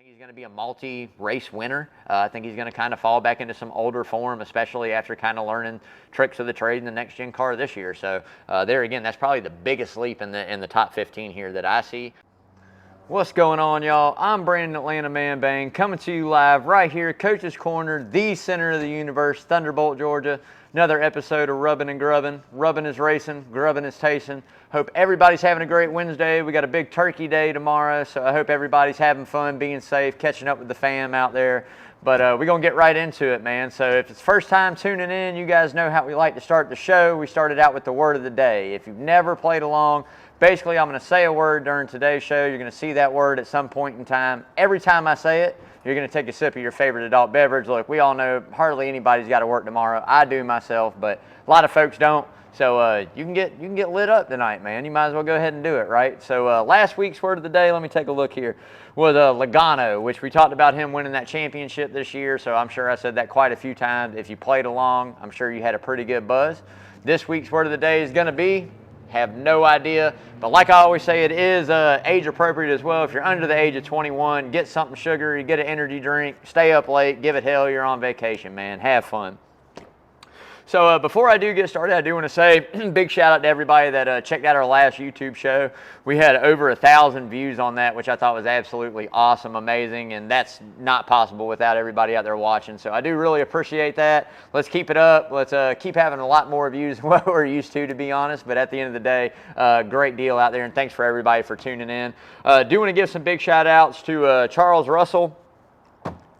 He's going to be a multi-race winner. I think he's going to kind of fall back into some older form, especially after kind of learning tricks of the trade in the next-gen car this year. So there again, that's probably the biggest leap in the top 15 here that I see. What's going on, y'all? I'm Brandon Atlanta Man Bang, coming to you live right here, Coach's Corner, the center of the universe, Thunderbolt, Georgia. Another episode of Rubbin' and Grubbin'. Rubbin' is racing, grubbin' is tasting. Hope everybody's having a great Wednesday. We got a big turkey day tomorrow, so I hope everybody's having fun, being safe, catching up with the fam out there. But we're going to get right into it, man. So if it's first time tuning in, you guys know how we like to start the show. We started out with the word of the day. If you've never played along, basically I'm going to say a word during today's show. You're going to see that word at some point in time. Every time I say it, you're going to take a sip of your favorite adult beverage. Look, we all know hardly anybody's got to work tomorrow. I do myself, but a lot of folks don't. So you can get lit up tonight, man. You might as well go ahead and do it, right? So last week's word of the day, let me take a look here, was Logano, which we talked about him winning that championship this year. So I'm sure I said that quite a few times. If you played along, I'm sure you had a pretty good buzz. This week's word of the day is going to be, have no idea. But like I always say, it is age appropriate as well. If you're under the age of 21, get something sugary, get an energy drink, stay up late, give it hell, you're on vacation, man. Have fun. So before I do get started, I do want to say big shout out to everybody that checked out our last YouTube show. We had over 1,000 views on that, which I thought was absolutely awesome, amazing, and that's not possible without everybody out there watching. So I do really appreciate that. Let's keep it up. Let's keep having a lot more views than what we're used to be honest. But at the end of the day, great deal out there, and thanks for everybody for tuning in. Do want to give some big shout outs to Charles Russell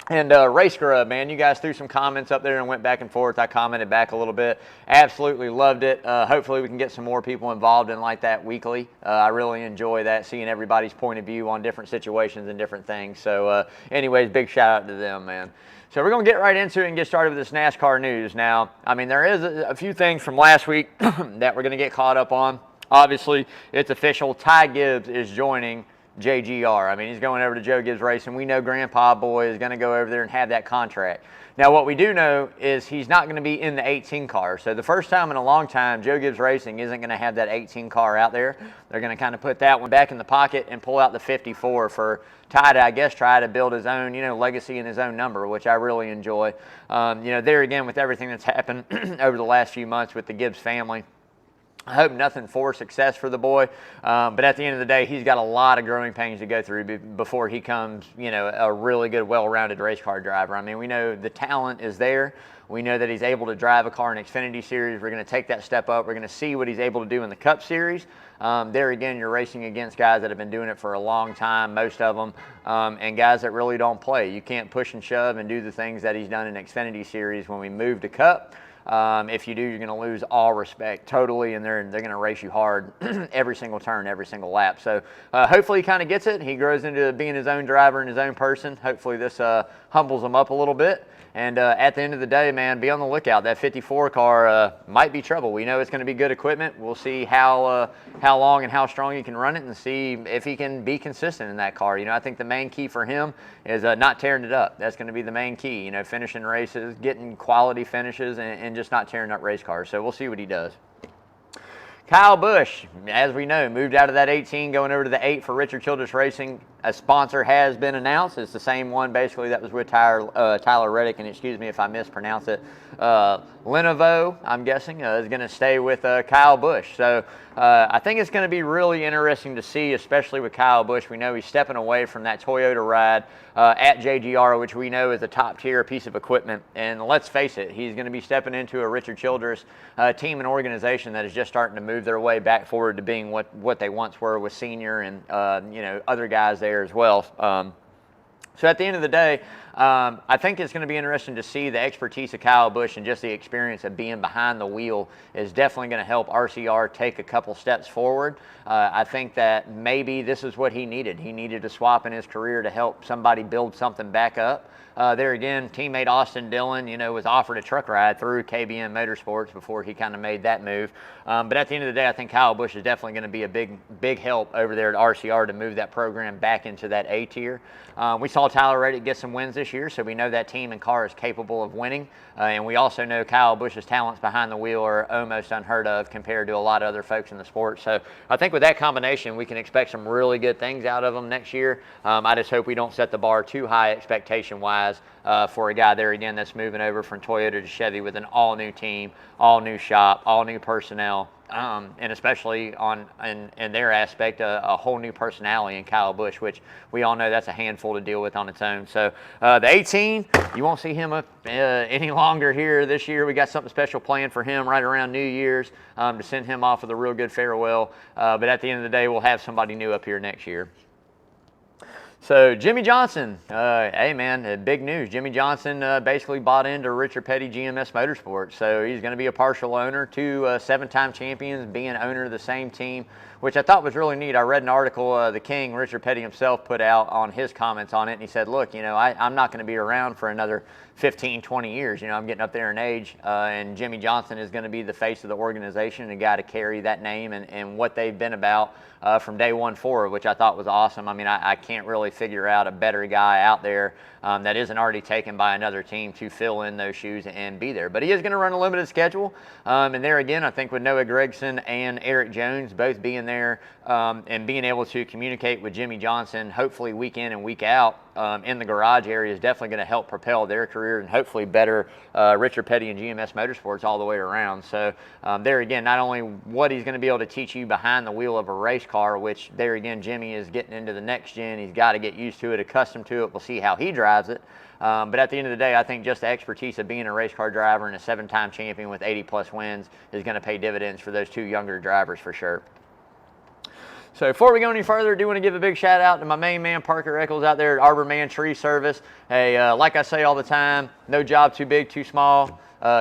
and Race Grub, man. You guys threw some comments up there and went back and forth. I commented back a little bit. Absolutely loved it. Hopefully we can get some more people involved in like that weekly. I really enjoy that, seeing everybody's point of view on different situations and different things. So anyways, big shout out to them, man. So we're going to get right into it and get started with this NASCAR news. Now, I mean, there is a few things from last week that we're going to get caught up on. Obviously, it's official. Ty Gibbs is joining JGR. I mean, he's going over to Joe Gibbs Racing. We know Grandpa Boy is going to go over there and have that contract. Now, what we do know is he's not going to be in the 18 car. So the first time in a long time, Joe Gibbs Racing isn't going to have that 18 car out there. They're going to kind of put that one back in the pocket and pull out the 54 for Ty to, I guess, try to build his own, legacy and his own number, which I really enjoy. There again, with everything that's happened over the last few months with the Gibbs family, I hope nothing for success for the boy, but at the end of the day, he's got a lot of growing pains to go through before he comes, a really good, well-rounded race car driver. I mean, we know the talent is there. We know that he's able to drive a car in Xfinity Series. We're going to take that step up. We're going to see what he's able to do in the Cup Series. There again, you're racing against guys that have been doing it for a long time, most of them, and guys that really don't play. You can't push and shove and do the things that he's done in Xfinity Series when we move to Cup. If you do, you're going to lose all respect totally, and they're going to race you hard every single turn, every single lap. So hopefully he kind of gets it. He grows into being his own driver and his own person. Hopefully this humbles him up a little bit. And at the end of the day, man, be on the lookout. That 54 car might be trouble. We know it's going to be good equipment. We'll see how long and how strong he can run it, and see if he can be consistent in that car. I think the main key for him is not tearing it up. That's going to be the main key. Finishing races, getting quality finishes, and just not tearing up race cars. So we'll see what he does. Kyle Busch, as we know, moved out of that 18, going over to the 8 for Richard Childress Racing. A sponsor has been announced. It's the same one, basically, that was with Tyler Reddick, and excuse me if I mispronounce it. Lenovo, I'm guessing, is going to stay with Kyle Busch. So I think it's going to be really interesting to see, especially with Kyle Busch. We know he's stepping away from that Toyota ride at JGR, which we know is a top-tier piece of equipment. And let's face it, he's going to be stepping into a Richard Childress team and organization that is just starting to move their way back forward to being what they once were with Senior and other guys there as well. So at the end of the day, I think it's going to be interesting to see the expertise of Kyle Busch, and just the experience of being behind the wheel is definitely going to help RCR take a couple steps forward. I think that maybe this is what he needed. He needed to swap in his career to help somebody build something back up. There again, teammate Austin Dillon, was offered a truck ride through KBM Motorsports before he kind of made that move. But at the end of the day, I think Kyle Busch is definitely going to be a big help over there at RCR to move that program back into that A tier. We saw saw Tyler Reddick get some wins this year, so we know that team and car is capable of winning. And we also know Kyle Busch's talents behind the wheel are almost unheard of compared to a lot of other folks in the sport. So I think with that combination, we can expect some really good things out of them next year. I just hope we don't set the bar too high expectation-wise for a guy there, again, that's moving over from Toyota to Chevy with an all-new team, all-new shop, all-new personnel. And especially in their aspect, a whole new personality in Kyle Busch, which we all know that's a handful to deal with on its own. So the 18, you won't see him up any longer here this year. We got something special planned for him right around New Year's to send him off with a real good farewell. But at the end of the day, we'll have somebody new up here next year. So Jimmie Johnson, hey man, big news. Jimmie Johnson basically bought into Richard Petty GMS Motorsports. So he's going to be a partial owner, 2 7-time champions being owner of the same team, which I thought was really neat. I read an article the King, Richard Petty himself, put out on his comments on it, and he said, look, you know, I'm not going to be around for another 15, 20 years. You know, I'm getting up there in age, and Jimmie Johnson is going to be the face of the organization and a guy to carry that name and what they've been about from day one forward, which I thought was awesome. I mean, I can't really figure out a better guy out there that isn't already taken by another team to fill in those shoes and be there. But he is going to run a limited schedule. And there again, I think with Noah Gragson and Eric Jones both being there and being able to communicate with Jimmie Johnson, hopefully week in and week out in the garage area, is definitely going to help propel their career and hopefully better Richard Petty and GMS Motorsports all the way around. So there again, not only what he's going to be able to teach you behind the wheel of a race car, which there again, Jimmie is getting into the next gen. He's got to get used to it, accustomed to it. We'll see how he drives it. But at the end of the day, I think just the expertise of being a race car driver and a 7-time champion with 80-plus wins is going to pay dividends for those 2 younger drivers for sure. So before we go any further, I do want to give a big shout out to my main man, Parker Eccles, out there at Arbor Man Tree Service. Hey, like I say all the time, no job too big, too small.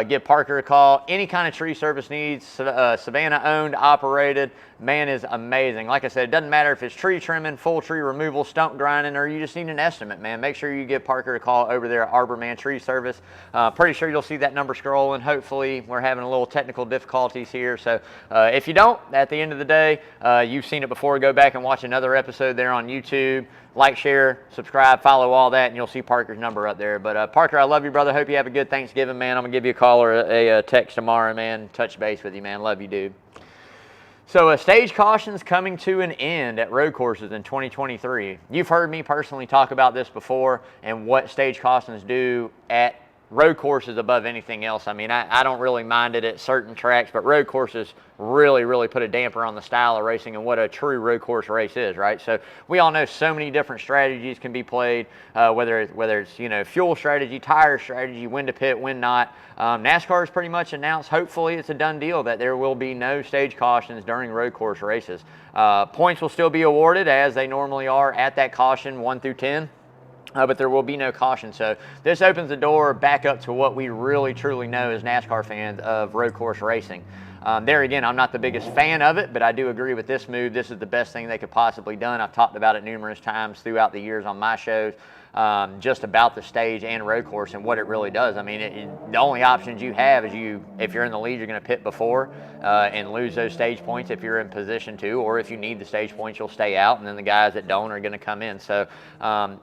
Give Parker a call. Any kind of tree service needs, Savannah owned, operated. Man is amazing. Like I said, it doesn't matter if it's tree trimming, full tree removal, stump grinding, or you just need an estimate, man. Make sure you give Parker a call over there at Arbor Man Tree Service. Pretty sure you'll see that number scrolling. Hopefully, we're having a little technical difficulties here. So if you don't, at the end of the day, you've seen it before. Go back and watch another episode there on YouTube. Like, share, subscribe, follow all that, and you'll see Parker's number up there. But Parker, I love you, brother. Hope you have a good Thanksgiving, man. I'm going to give you a call or a text tomorrow, man. Touch base with you, man. Love you, dude. So stage cautions coming to an end at road courses in 2023. You've heard me personally talk about this before and what stage cautions do at road courses above anything else. I mean, I don't really mind it at certain tracks, but road courses really put a damper on the style of racing and what a true road course race is, right? So we all know so many different strategies can be played, whether it's, you know, fuel strategy, tire strategy, when to pit, when not. NASCAR has pretty much announced, hopefully it's a done deal, that there will be no stage cautions during road course races. Points will still be awarded as they normally are at that caution 1 through 10. But there will be no caution. So this opens the door back up to what we really truly know as NASCAR fans of road course racing. There again, I'm not the biggest fan of it, but I do agree with this move. This is the best thing they could possibly done. I've talked about it numerous times throughout the years on my shows, just about the stage and road course and what it really does. I mean, the only options you have is if you're in the lead, you're going to pit before and lose those stage points if you're in position to, or if you need the stage points, you'll stay out, and then the guys that don't are going to come in. So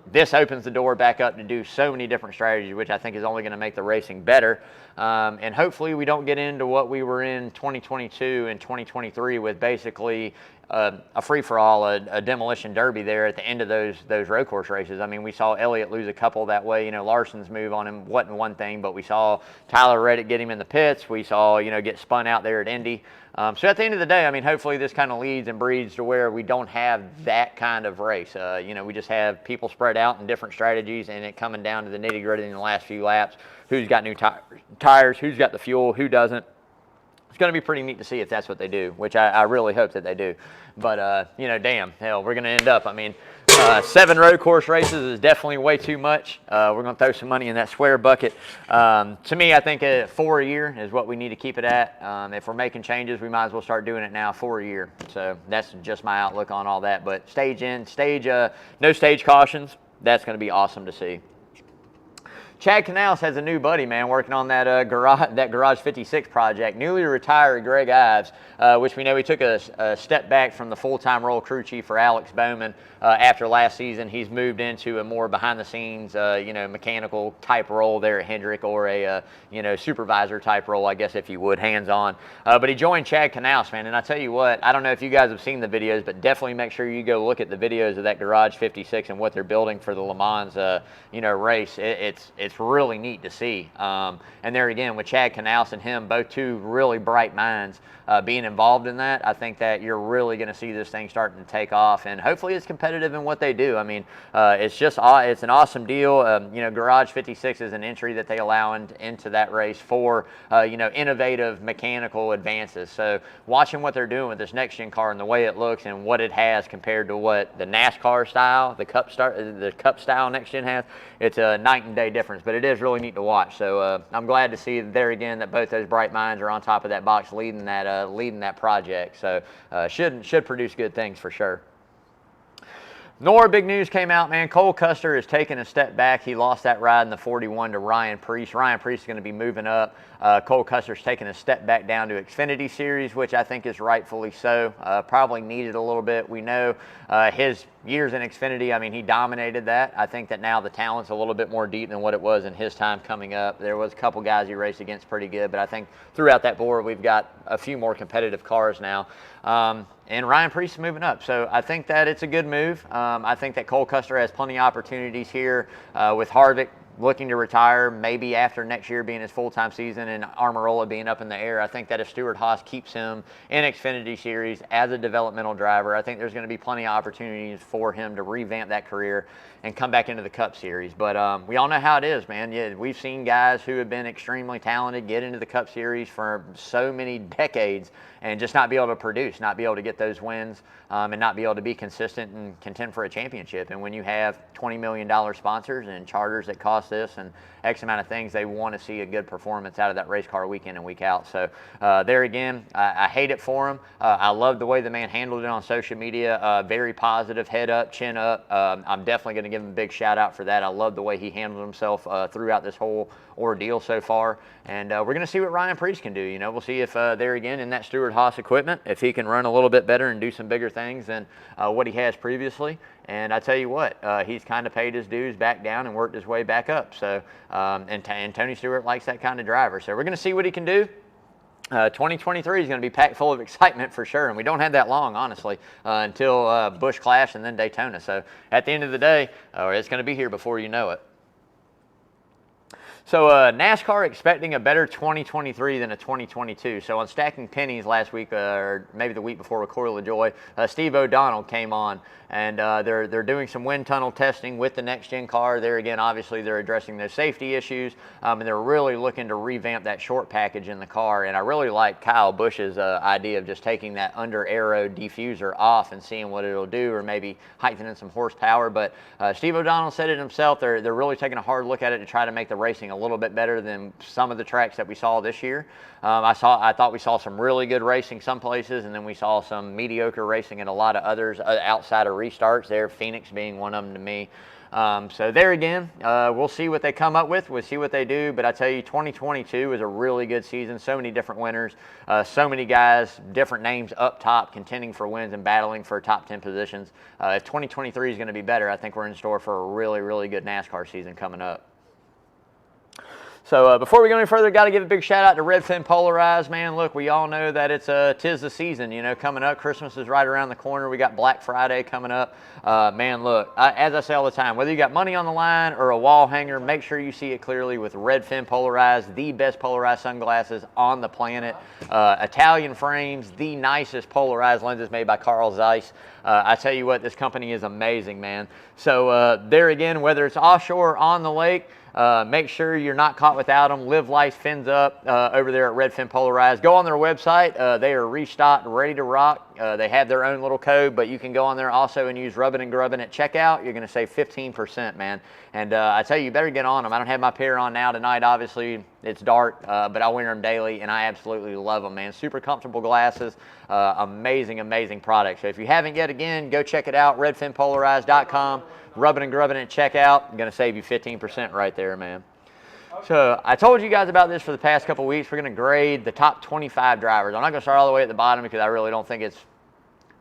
this opens the door back up to do so many different strategies, which I think is only going to make the racing better. And hopefully we don't get into what we were in 2022 and 2023 with basically a free-for-all, a demolition derby there at the end of those road course races. I mean, we saw Elliott lose a couple that way. You know, Larson's move on him wasn't one thing, but we saw Tyler Reddick get him in the pits. We saw, you know, get spun out there at Indy. So at the end of the day, I mean, hopefully this kind of leads and breeds to where we don't have that kind of race. You know, we just have people spread out in different strategies and it coming down to the nitty-gritty in the last few laps. Who's got new tires, who's got the fuel, who doesn't. It's going to be pretty neat to see if that's what they do, which I really hope that they do. But, you know, damn, hell, we're going to end up, I mean, 7 road course races is definitely way too much. We're going to throw some money in that square bucket. To me, I think 4 a year is what we need to keep it at. If we're making changes, we might as well start doing it now, 4 a year. So that's just my outlook on all that. But no stage cautions, that's going to be awesome to see. Chad Canals has a new buddy, man, working on that Garage 56 project. Newly retired Greg Ives, which we know he took a step back from the full-time role crew chief for Alex Bowman after last season. He's moved into a more behind-the-scenes, mechanical type role there at Hendrick, or a supervisor type role, I guess, if you would, hands-on. But he joined Chad Canals, man, and I tell you what, I don't know if you guys have seen the videos, but definitely make sure you go look at the videos of that Garage 56 and what they're building for the Le Mans, race. It's really neat to see. And there again, with Chad Canals and him, both two really bright minds being involved in that, I think that you're really going to see this thing starting to take off, and hopefully it's competitive in what they do. I mean, it's an awesome deal. Garage 56 is an entry that they allow into that race for innovative mechanical advances. So watching what they're doing with this next gen car and the way it looks and what it has compared to what the NASCAR style, the Cup style next gen has, it's a night and day difference. But it is really neat to watch. So I'm glad to see there again that both those bright minds are on top of that box leading that project. So should produce good things for sure. More big news came out, man. Cole Custer is taking a step back. He lost that ride in the 41 to Ryan Preece. Ryan Preece is going to be moving up. Cole Custer's taking a step back down to Xfinity Series, which I think is rightfully so. Probably needed a little bit. We know his years in Xfinity, I mean, he dominated that. I think that now the talent's a little bit more deep than what it was in his time coming up. There was a couple guys he raced against pretty good, but I think throughout that board, we've got a few more competitive cars now. And Ryan Preece is moving up. So I think that it's a good move. I think that Cole Custer has plenty of opportunities here with Harvick looking to retire, maybe after next year being his full-time season and Almirola being up in the air. I think that if Stewart Haas keeps him in Xfinity Series as a developmental driver, I think there's going to be plenty of opportunities for him to revamp that career and come back into the Cup Series. But we all know how it is, man. Yeah, we've seen guys who have been extremely talented get into the Cup Series for so many decades and just not be able to produce, not be able to get those wins, and not be able to be consistent and contend for a championship. And when you have $20 million sponsors and charters that cost this and X amount of things, they want to see a good performance out of that race car week in and week out. So there again, I hate it for him. I love the way the man handled it on social media. Very positive, head up, chin up. I'm definitely going to give him a big shout out for that. I love the way he handled himself throughout this whole ordeal so far. And we're going to see what Ryan Preece can do. We'll see if there again in that Stewart Haas equipment, if he can run a little bit better and do some bigger things than what he has previously. And I tell you what, he's kind of paid his dues back down and worked his way back up. So, and Tony Stewart likes that kind of driver. So we're going to see what he can do. 2023 is going to be packed full of excitement for sure, and we don't have that long, honestly, until Busch Clash and then Daytona. So at the end of the day, it's going to be here before you know it. So NASCAR expecting a better 2023 than a 2022. So on Stacking Pennies last week, or maybe the week before with Coil of Joy, Steve O'Donnell came on, and they're doing some wind tunnel testing with the next-gen car. There again, obviously, they're addressing those safety issues, and they're really looking to revamp that short package in the car. And I really like Kyle Busch's idea of just taking that under-aero diffuser off and seeing what it'll do, or maybe heightening some horsepower. But Steve O'Donnell said it himself. They're really taking a hard look at it to try to make the racing a little bit better than some of the tracks that we saw this year. I thought we saw some really good racing some places, and then we saw some mediocre racing in a lot of others outside of restarts there, Phoenix being one of them to me. So there again, we'll see what they come up with. We'll see what they do. But I tell you, 2022 is a really good season. So many different winners, so many guys, different names up top, contending for wins and battling for top 10 positions. If 2023 is going to be better, I think we're in store for a really, really good NASCAR season coming up. So before we go any further, got to give a big shout out to Redfin Polarized, man. Look, we all know that it's tis the season, coming up. Christmas is right around the corner. We got Black Friday coming up. Man, look, as I say all the time, whether you got money on the line or a wall hanger, make sure you see it clearly with Redfin Polarized, the best polarized sunglasses on the planet. Italian frames, the nicest polarized lenses made by Carl Zeiss. I tell you what, this company is amazing, man. So there again, whether it's offshore or on the lake, make sure you're not caught without them. Live life fins up over there at Redfin Polarized. Go on their website. They are restocked, ready to rock. They have their own little code, but you can go on there also and use Rubbin' and Grubbin' at checkout. You're going to save 15%, man. And I tell you better get on them. I don't have my pair on now tonight. Obviously, it's dark, but I wear them daily, and I absolutely love them, man. Super comfortable glasses. Amazing, amazing product. So if you haven't yet, again, go check it out, redfinpolarized.com. Rubbin' and Grubbin' at checkout. I'm going to save you 15% right there, man. So I told you guys about this for the past couple weeks. We're going to grade the top 25 drivers. I'm not going to start all the way at the bottom because I really don't think it's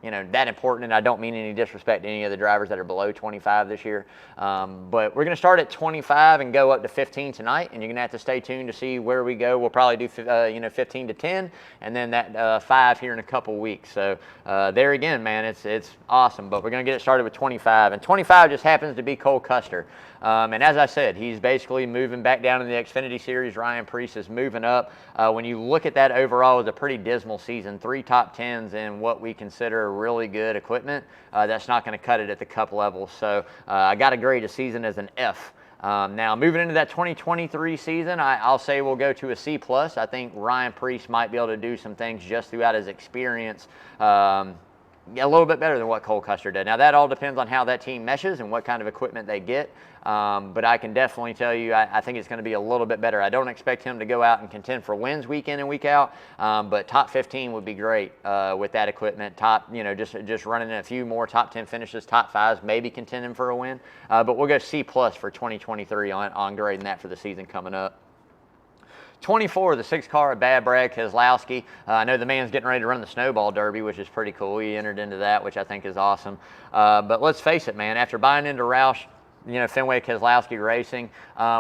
that important, and I don't mean any disrespect to any of the drivers that are below 25 this year. But we're going to start at 25 and go up to 15 tonight, and you're going to have to stay tuned to see where we go. We'll probably do 15 to 10, and then that 5 here in a couple weeks. So there again, man, it's awesome. But we're going to get it started with 25, and 25 just happens to be Cole Custer. And as I said, he's basically moving back down in the Xfinity Series. Ryan Preece is moving up. When you look at that overall, it was a pretty dismal season. 3 top 10s in what we consider really good equipment. That's not going to cut it at the Cup level. So I got to grade a season as an F. Now, moving into that 2023 season, I'll say we'll go to a C+. I think Ryan Preece might be able to do some things just throughout his experience a little bit better than what Cole Custer did. Now, that all depends on how that team meshes and what kind of equipment they get. But I can definitely tell you, I think it's going to be a little bit better. I don't expect him to go out and contend for wins week in and week out, but top 15 would be great with that equipment. Top, just running a few more top 10 finishes, top 5s, maybe contending for a win. But we'll go C+ for 2023 on grading that for the season coming up. 24, the 6 car at Brad Keselowski. I know the man's getting ready to run the Snowball Derby, which is pretty cool. He entered into that, which I think is awesome. But let's face it, man, after buying into Roush, Fenway Keselowski Racing,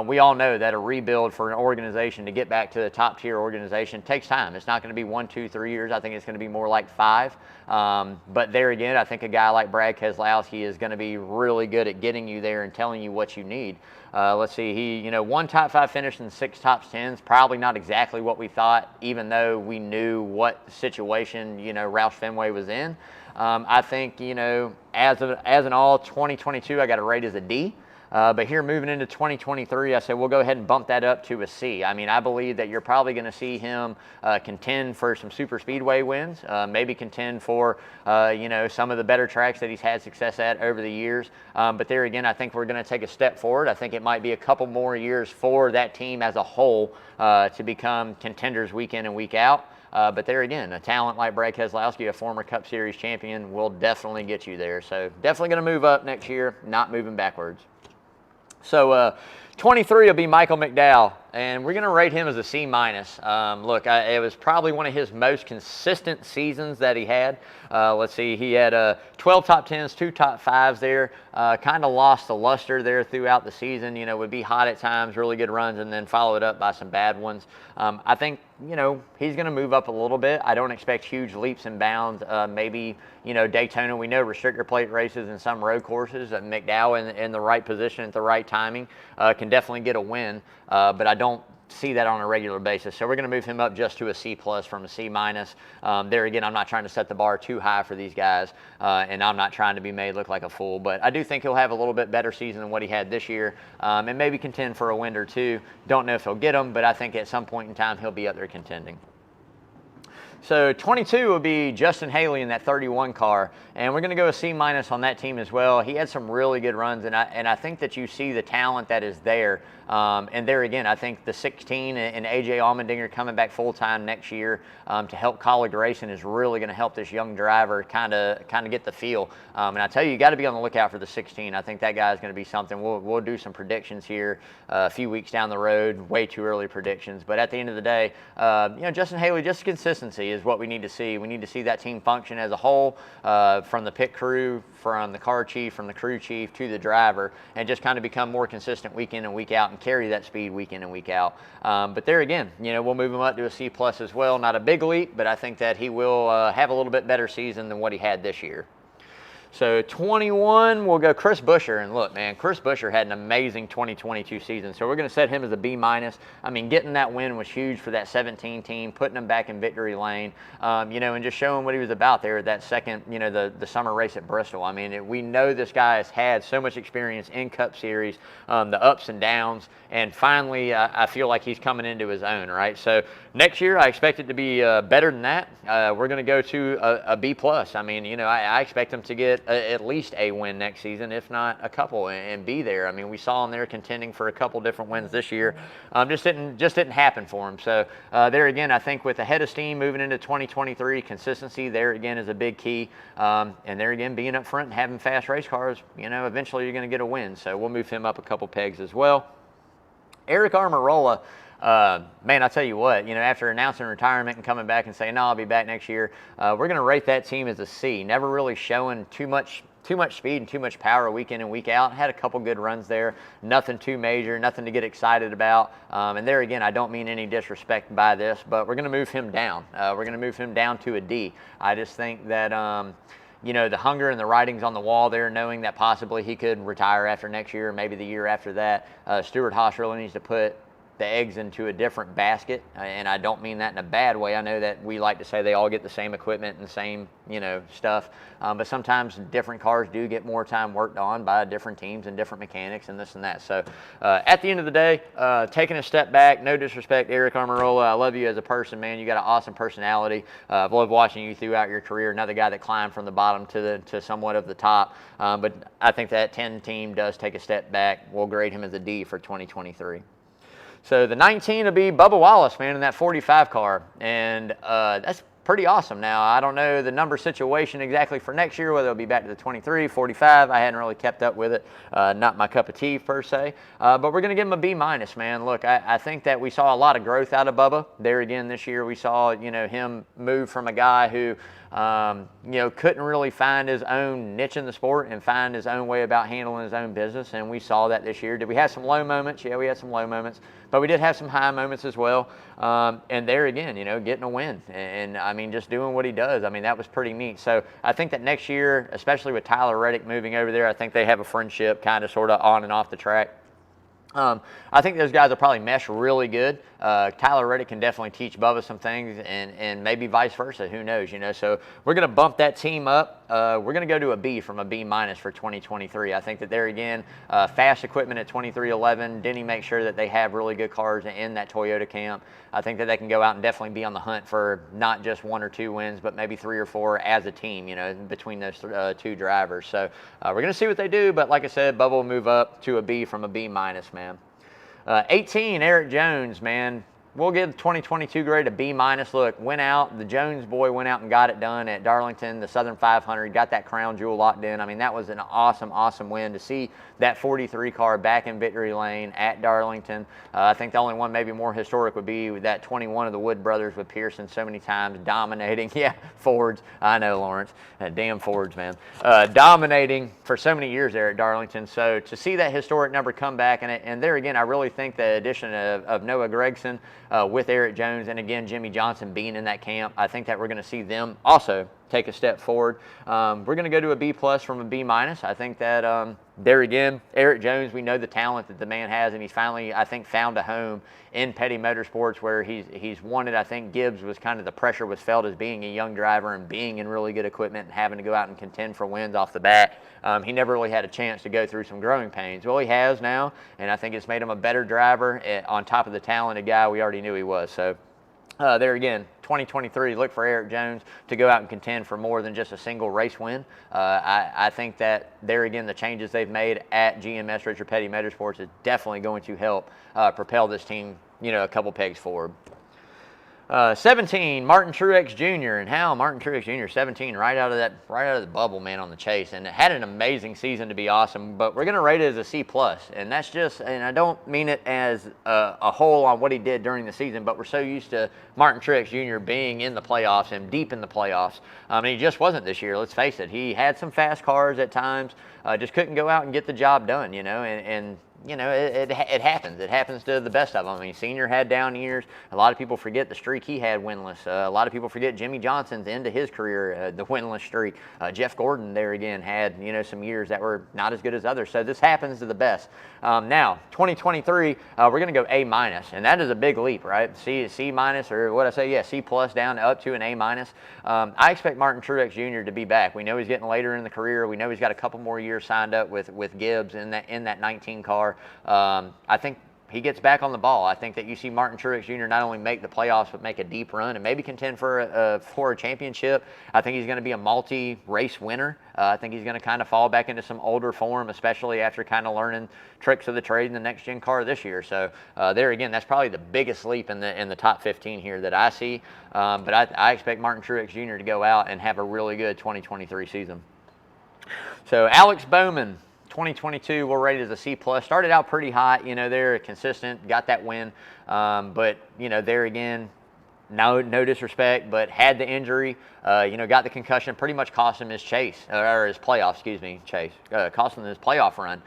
we all know that a rebuild for an organization to get back to the top tier organization takes time. It's not going to be 1, 2, 3 years. I think it's going to be more like 5. But there again, I think a guy like Brad Keselowski is going to be really good at getting you there and telling you what you need. Let's see, he, 1 top 5 finish and 6 top 10s, probably not exactly what we thought, even though we knew what situation, Roush Fenway was in. I think, as an all 2022, I got to rate as a D. But here moving into 2023, I said we'll go ahead and bump that up to a C. I mean, I believe that you're probably going to see him contend for some super speedway wins, maybe contend for, some of the better tracks that he's had success at over the years. But there again, I think we're going to take a step forward. I think it might be a couple more years for that team as a whole to become contenders week in and week out. But there again, a talent like Brad Keselowski, a former Cup Series champion, will definitely get you there. So definitely going to move up next year, not moving backwards. So 23 will be Michael McDowell, and we're going to rate him as a C-. Look, it was probably one of his most consistent seasons that he had. Let's see, he had 12 top 10s, 2 top 5s there. Kind of lost the luster there throughout the season. Would be hot at times, really good runs, and then follow it up by some bad ones. I think, he's going to move up a little bit. I don't expect huge leaps and bounds. Maybe, Daytona, we know restrictor plate races and some road courses. McDowell in the right position at the right timing can definitely get a win, but I don't see that on a regular basis. So we're going to move him up just to a C+ from a C-. There again, I'm not trying to set the bar too high for these guys, and I'm not trying to be made look like a fool, but I do think he'll have a little bit better season than what he had this year, and maybe contend for a win or two. Don't know if he'll get them, but I think at some point in time he'll be up there contending. So 22 will be Justin Haley in that 31 car, and we're going to go a C- on that team as well. He had some really good runs, and I think that you see the talent that is there. And there again, I think the 16 and AJ Allmendinger coming back full-time next year to help college racing is really going to help this young driver kind of get the feel. And I tell you, you got to be on the lookout for the 16. I think that guy is going to be something. We'll do some predictions here a few weeks down the road, way too early predictions. But at the end of the day, Justin Haley, just consistency is what we need to see. We need to see that team function as a whole, from the pit crew, from the car chief, from the crew chief to the driver, and just kind of become more consistent week in and week out and carry that speed week in and week out. But there again, we'll move him up to a C+ as well. Not a big leap, but I think that he will have a little bit better season than what he had this year. So 21, we'll go Chris Buescher. And look, man, Chris Buescher had an amazing 2022 season. So we're going to set him as a B-. I mean, getting that win was huge for that 17 team, putting him back in victory lane, and just showing what he was about there at that second, the summer race at Bristol. I mean, we know this guy has had so much experience in Cup Series, the ups and downs, and finally, I feel like he's coming into his own, right? So next year, I expect it to be better than that. We're going to go to a B+. I mean, I expect him to get at least a win next season, if not a couple, and be there. I mean, we saw him there contending for a couple different wins this year. Just didn't happen for him. So there again, I think with a head of steam moving into 2023, consistency there again is a big key. And there again, being up front and having fast race cars, eventually you're going to get a win. So we'll move him up a couple pegs as well. Eric Almirola, man, I tell you what, after announcing retirement and coming back and saying, no, I'll be back next year, we're going to rate that team as a C. Never really showing too much speed and too much power week in and week out. Had a couple good runs there. Nothing too major, nothing to get excited about. And there again, I don't mean any disrespect by this, but we're going to move him down. We're going to move him down to a D. I just think that the hunger and the writings on the wall there, knowing that possibly he could retire after next year, maybe the year after that. Stuart Haas really needs to put the eggs into a different basket, and I don't mean that in a bad way. I know that we like to say they all get the same equipment and the same, stuff, but sometimes different cars do get more time worked on by different teams and different mechanics and this and that. So at the end of the day, taking a step back, no disrespect, Eric Almirola, I love you as a person, man. You got an awesome personality. I've loved watching you throughout your career. Another guy that climbed from the bottom to somewhat of the top, but I think that 10 team does take a step back. We'll grade him as a D for 2023. So the 19 will be Bubba Wallace, man, in that 45 car, and that's pretty awesome. Now, I don't know the number situation exactly for next year, whether it'll be back to the 23, 45. I hadn't really kept up with it. Not my cup of tea, per se. But we're going to give him a B-, man. Look, I think that we saw a lot of growth out of Bubba. There again this year, we saw, him move from a guy who couldn't really find his own niche in the sport and find his own way about handling his own business, and we saw that this year. Did we have some low moments? Yeah, we had some low moments, but we did have some high moments as well. And there again, getting a win, and I mean, just doing what he does. I mean, that was pretty neat. So I think that next year, especially with Tyler Reddick moving over there, I think they have a friendship kind of sort of on and off the track. I think those guys will probably mesh really good. Tyler Reddick can definitely teach Bubba some things, and maybe vice versa. Who knows? So we're going to bump that team up. We're going to go to a B from a B- for 2023. I think that there again, fast equipment at 2311. Denny makes sure that they have really good cars in that Toyota camp. I think that they can go out and definitely be on the hunt for not just 1 or 2 wins, but maybe 3 or 4 as a team, between those 2 drivers. So we're going to see what they do, but like I said, Bubba will move up to a B from a B-, man. 18, Eric Jones, man. We'll give the 2022 grade a B-. Look, went out. The Jones boy went out and got it done at Darlington, the Southern 500, got that crown jewel locked in. I mean, that was an awesome win to see that 43 car back in victory lane at Darlington. I think the only one maybe more historic would be that 21 of the Wood brothers with Pearson so many times dominating. Yeah, Fords. I know, Lawrence. Damn Fords, man. Dominating for so many years there at Darlington. So to see that historic number come back, and there again, I really think the addition of Noah Gregson with Eric Jones and again Jimmy Johnson being in that camp, I think that we're going to see them also take a step forward. We're going to go to a B+ from a B-. I think that there again, Eric Jones, we know the talent that the man has, and he's finally, I think, found a home in Petty Motorsports where he's wanted. I think Gibbs was kind of the pressure was felt as being a young driver and being in really good equipment and having to go out and contend for wins off the bat. He never really had a chance to go through some growing pains. Well, he has now, and I think it's made him a better driver on top of the talented guy we already knew he was. So there again, 2023, look for Eric Jones to go out and contend for more than just a single race win. I think that there again, the changes they've made at GMS Richard Petty Motorsports is definitely going to help propel this team, a couple pegs forward. 17, Martin Truex Jr. And how Martin Truex Jr. 17 right out of the bubble, man, on the chase, and had an amazing season to be awesome. But we're going to rate it as a C+, and that's just, and I don't mean it as a whole on what he did during the season, but we're so used to Martin Truex Jr. being in the playoffs and deep in the playoffs. And he just wasn't this year. Let's face it, he had some fast cars at times, just couldn't go out and get the job done, and it happens. It happens to the best of them. I mean, Senior had down years. A lot of people forget the streak he had winless. A lot of people forget Jimmy Johnson's end of his career, the winless streak. Jeff Gordon there again had, some years that were not as good as others. So this happens to the best. Now, 2023, we're going to go A-, and that is a big leap, right? C-, or what I say, yeah, C+ down up to an A-. I expect Martin Truex Jr. to be back. We know he's getting later in the career. We know he's got a couple more years signed up with Gibbs in that 19 car. I think he gets back on the ball. I think that you see Martin Truex Jr. not only make the playoffs, but make a deep run and maybe contend for a championship. I think he's going to be a multi-race winner. I think he's going to kind of fall back into some older form, especially after kind of learning tricks of the trade in the next-gen car this year. So there again, that's probably the biggest leap in the top 15 here that I see. But I expect Martin Truex Jr. to go out and have a really good 2023 season. So Alex Bowman, 2022 we'll rate as a C+. Started out pretty hot, you know, they're consistent, got that win, but you know, there again, no disrespect, but had the injury, you know, got the concussion, pretty much cost him his playoff, cost him his playoff run.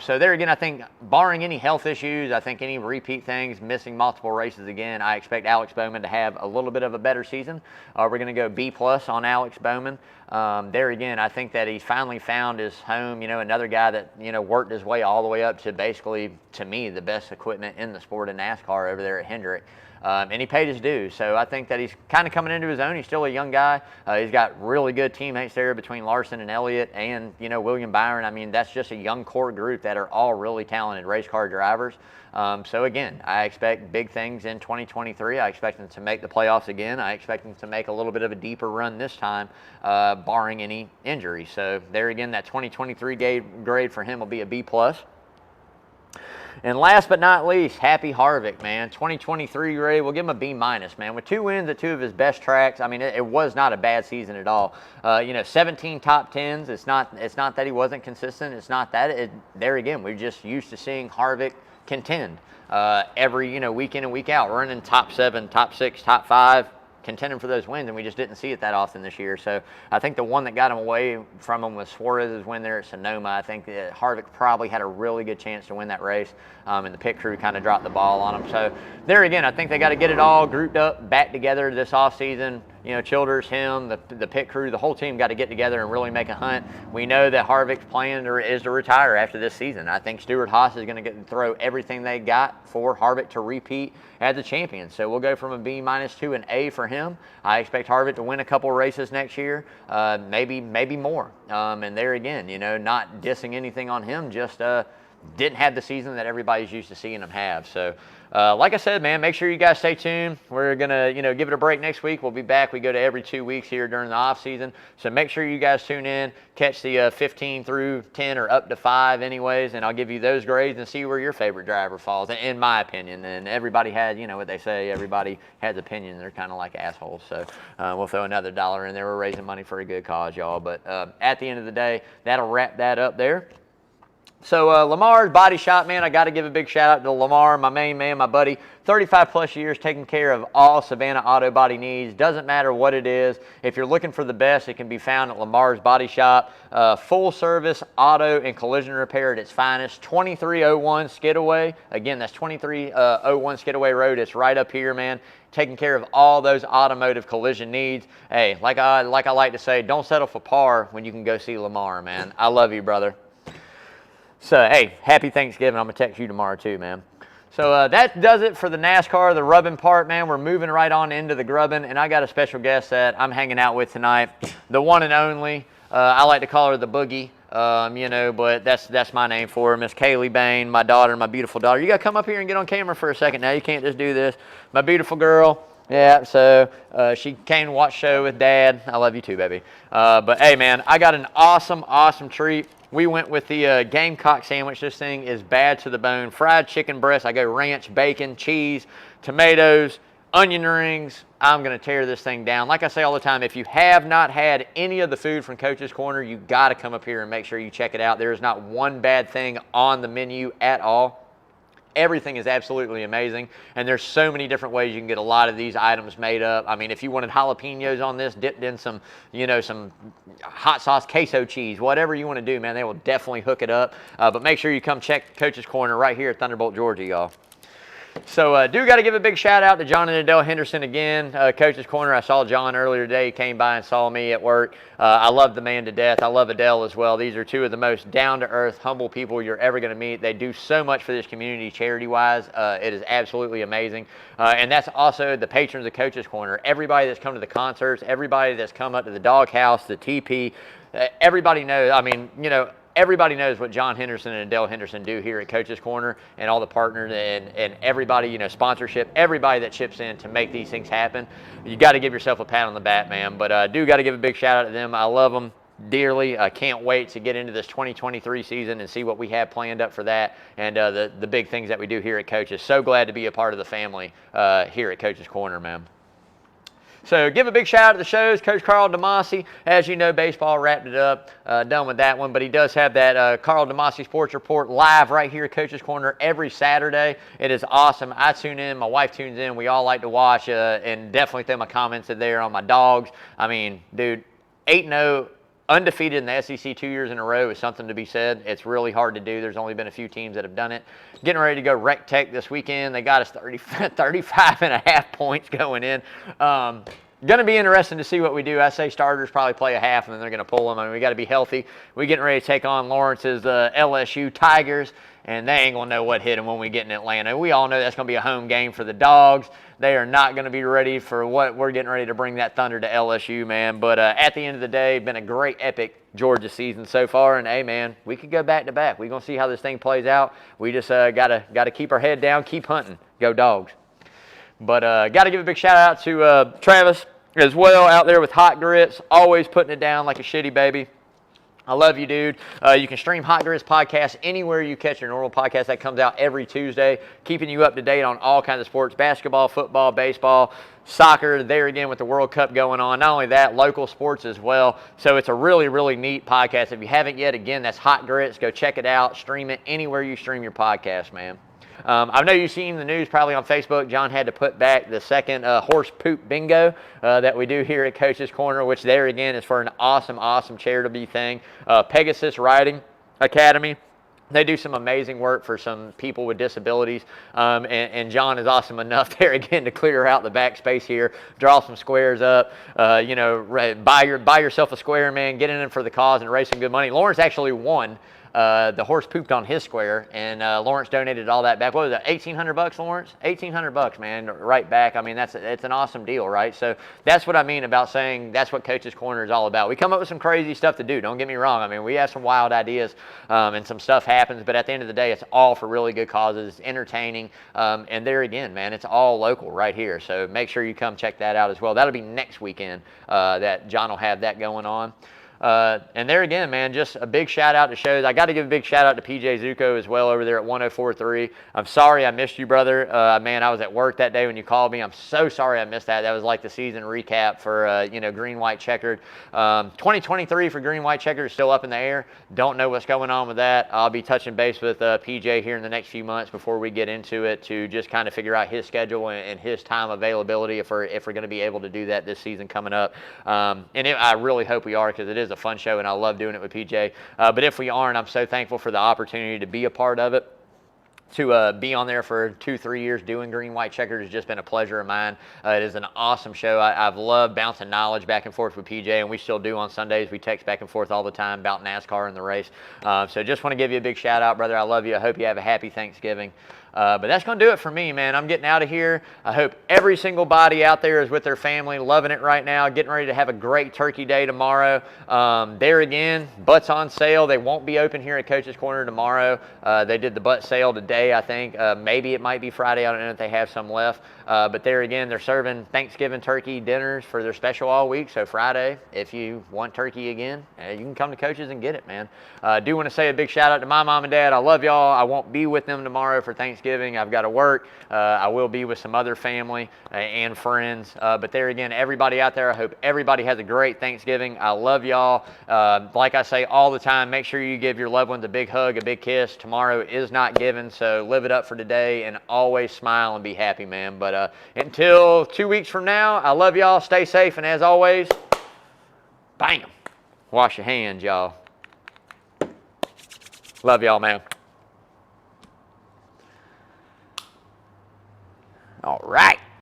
So there again, I think barring any health issues, I think any repeat things, missing multiple races again, I expect Alex Bowman to have a little bit of a better season. We're going to go B+ on Alex Bowman. There again, I think that he's finally found his home, you know, another guy that, you know, worked his way all the way up to basically, to me, the best equipment in the sport of NASCAR over there at Hendrick. And he paid his dues. So I think that he's kind of coming into his own. He's still a young guy. He's got really good teammates there between Larson and Elliott and, you know, William Byron. I mean, that's just a young core group that are all really talented race car drivers. So again, I expect big things in 2023. I expect them to make the playoffs again. I expect them to make a little bit of a deeper run this time, barring any injury. So there again, that 2023 grade for him will be a B+. And last but not least, Happy Harvick, man. 2023 grade, we'll give him a B-, man. With 2 wins at 2 of his best tracks, I mean, it was not a bad season at all. You know, 17 top 10s. It's not that he wasn't consistent. It's not that. There again, we're just used to seeing Harvick contend every, you know, week in and week out, running top 7, top 6, top 5. Contending for those wins, and we just didn't see it that often this year. So I think the one that got him away from him was Suarez's win there at Sonoma. I think that Harvick probably had a really good chance to win that race, and the pit crew kind of dropped the ball on him. So there again, I think they got to get it all grouped up, back together this offseason. You know, Childers, him, the pit crew, the whole team got to get together and really make a hunt. We know that Harvick's plan is to retire after this season. I think Stewart-Haas is going to throw everything they got for Harvick to repeat as a champion. So we'll go from a B- to an A for him. I expect Harvick to win a couple races next year, maybe more. And there again, you know, not dissing anything on him, just didn't have the season that everybody's used to seeing him have. So like I said, man, make sure you guys stay tuned. We're going to, you know, give it a break next week. We'll be back. We go to every 2 weeks here during the off season. So make sure you guys tune in, catch the 15 through 10 or up to 5 anyways, and I'll give you those grades and see where your favorite driver falls, in my opinion. And everybody had, you know what they say, everybody has opinions. They're kind of like assholes. So we'll throw another $1 in there. We're raising money for a good cause, y'all. But at the end of the day, that'll wrap that up there. So Lamar's Body Shop, man, I got to give a big shout out to Lamar, my main man, my buddy. 35 plus years taking care of all Savannah auto body needs. Doesn't matter what it is. If you're looking for the best, it can be found at Lamar's Body Shop. Full service auto and collision repair at its finest. 2301 Skidaway. Again, that's 2301 Skidaway Road. It's right up here, man. Taking care of all those automotive collision needs. Hey, like I like to say, don't settle for par when you can go see Lamar, man. I love you, brother. So, hey, happy Thanksgiving. I'm going to text you tomorrow too, man. So that does it for the NASCAR, the rubbing part, man. We're moving right on into the grubbing, and I got a special guest that I'm hanging out with tonight, the one and only. I like to call her the Boogie, you know, but that's my name for her. Miss Kaylee Bain, my daughter, my beautiful daughter. You got to come up here and get on camera for a second now. You can't just do this. My beautiful girl. Yeah, so she came to watch show with Dad. I love you too, baby. But, hey, man, I got an awesome treat. We went with the Gamecock sandwich. This thing is bad to the bone. Fried chicken breast. I go ranch, bacon, cheese, tomatoes, onion rings. I'm going to tear this thing down. Like I say all the time, if you have not had any of the food from Coach's Corner, you got to come up here and make sure you check it out. There is not one bad thing on the menu at all. Everything is absolutely amazing, and there's so many different ways you can get a lot of these items made up. I mean, if you wanted jalapenos on this, dipped in some, you know, some hot sauce queso cheese, whatever you want to do, man, they will definitely hook it up. But make sure you come check Coach's Corner right here at Thunderbolt, Georgia, y'all. So do got to give a big shout out to John and Adele Henderson again. Coach's Corner, I saw John earlier today. He came by and saw me at work. I love the man to death. I love Adele as well. These are two of the most down-to-earth, humble people you're ever going to meet. They do so much for this community charity-wise. It is absolutely amazing. And that's also the patrons of Coach's Corner. Everybody that's come to the concerts, everybody that's come up to the doghouse, the TP, everybody knows. I mean, you know, everybody knows what John Henderson and Adele Henderson do here at Coach's Corner, and all the partners and everybody, you know, sponsorship, everybody that chips in to make these things happen. You got to give yourself a pat on the back, man. But I do got to give a big shout out to them. I love them dearly. I can't wait to get into this 2023 season and see what we have planned up for that, and the big things that we do here at Coach's. So glad to be a part of the family here at Coach's Corner, man. So give a big shout out to the shows. Coach Carl DeMasi, as you know, baseball wrapped it up, done with that one. But he does have that Carl DeMasi Sports Report live right here at Coach's Corner every Saturday. It is awesome. I tune in. My wife tunes in. We all like to watch and definitely throw my comments in there on my dogs. I mean, dude, 8-0. Undefeated in the SEC 2 years in a row is something to be said. It's really hard to do. There's only been a few teams that have done it. Getting ready to go Rec Tech this weekend. They got us 35 and a half points going in. Going to be interesting to see what we do. I say starters probably play a half, and then they're going to pull them. I mean, we got to be healthy. We're getting ready to take on Lawrence's LSU Tigers, and they ain't going to know what hit them when we get in Atlanta. We all know that's going to be a home game for the Dogs. They are not going to be ready for what we're getting ready to bring that thunder to LSU, man. But at the end of the day, been a great, epic Georgia season so far. And, hey, man, we could go back-to-back. We're going to see how this thing plays out. We just got to keep our head down, keep hunting. Go Dogs. But got to give a big shout-out to Travis as well out there with Hot Grits, always putting it down like a shitty baby. I love you, dude. You can stream Hot Grits Podcast anywhere you catch your normal podcast. That comes out every Tuesday, keeping you up to date on all kinds of sports, basketball, football, baseball, soccer, there again with the World Cup going on. Not only that, local sports as well. So it's a really, really neat podcast. If you haven't yet, again, that's Hot Grits. Go check it out. Stream it anywhere you stream your podcast, man. I know you've seen the news probably on Facebook. John had to put back the second horse poop bingo that we do here at Coach's Corner, which there again is for an awesome, awesome charitable thing. Pegasus Riding Academy. They do some amazing work for some people with disabilities, and John is awesome enough there again to clear out the back space here, draw some squares up, buy yourself a square, man, get in it for the cause and raise some good money. Lawrence actually won. The horse pooped on his square, and Lawrence donated all that back. What was it, $1,800, Lawrence? $1,800, man, right back. I mean, it's an awesome deal, right? So that's what I mean about saying that's what Coach's Corner is all about. We come up with some crazy stuff to do. Don't get me wrong. I mean, we have some wild ideas, and some stuff happens, but at the end of the day, it's all for really good causes, entertaining, and there again, man, it's all local right here. So make sure you come check that out as well. That'll be next weekend that John will have that going on. And there again, man, just a big shout out to shows. I got to give a big shout out to PJ Zuko as well over there at 104.3. I'm sorry I missed you, brother. Man, I was at work that day when you called me. I'm so sorry I missed that. That was like the season recap for, Green, White, Checkered. 2023 for Green, White, Checkered is still up in the air. Don't know what's going on with that. I'll be touching base with PJ here in the next few months before we get into it to just kind of figure out his schedule and his time availability if we're going to be able to do that this season coming up. I really hope we are, because it is a fun show and I love doing it with PJ. But if we aren't, I'm so thankful for the opportunity to be a part of it. To be on there for 2-3 years doing Green, White, Checkered has just been a pleasure of mine. It is an awesome show. I've loved bouncing knowledge back and forth with PJ, and we still do on Sundays. We text back and forth all the time about NASCAR and the race. So just want to give you a big shout out, brother. I love you. I hope you have a happy Thanksgiving. But that's going to do it for me, man. I'm getting out of here. I hope every single body out there is with their family, loving it right now, getting ready to have a great turkey day tomorrow. There again, butts on sale. They won't be open here at Coach's Corner tomorrow. They did the butt sale today, I think. Maybe it might be Friday. I don't know if they have some left. But there again, they're serving Thanksgiving turkey dinners for their special all week. So Friday, if you want turkey again, you can come to Coach's and get it, man. I do want to say a big shout out to my mom and dad. I love y'all. I won't be with them tomorrow for Thanksgiving. I've got to work. I will be with some other family and friends. But there again, everybody out there, I hope everybody has a great Thanksgiving. I love y'all. Like I say all the time, make sure you give your loved ones a big hug, a big kiss. Tomorrow is not given, so live it up for today and always smile and be happy, man. But until 2 weeks from now, I love y'all. Stay safe, and as always, bam. Wash your hands, y'all. Love y'all, man.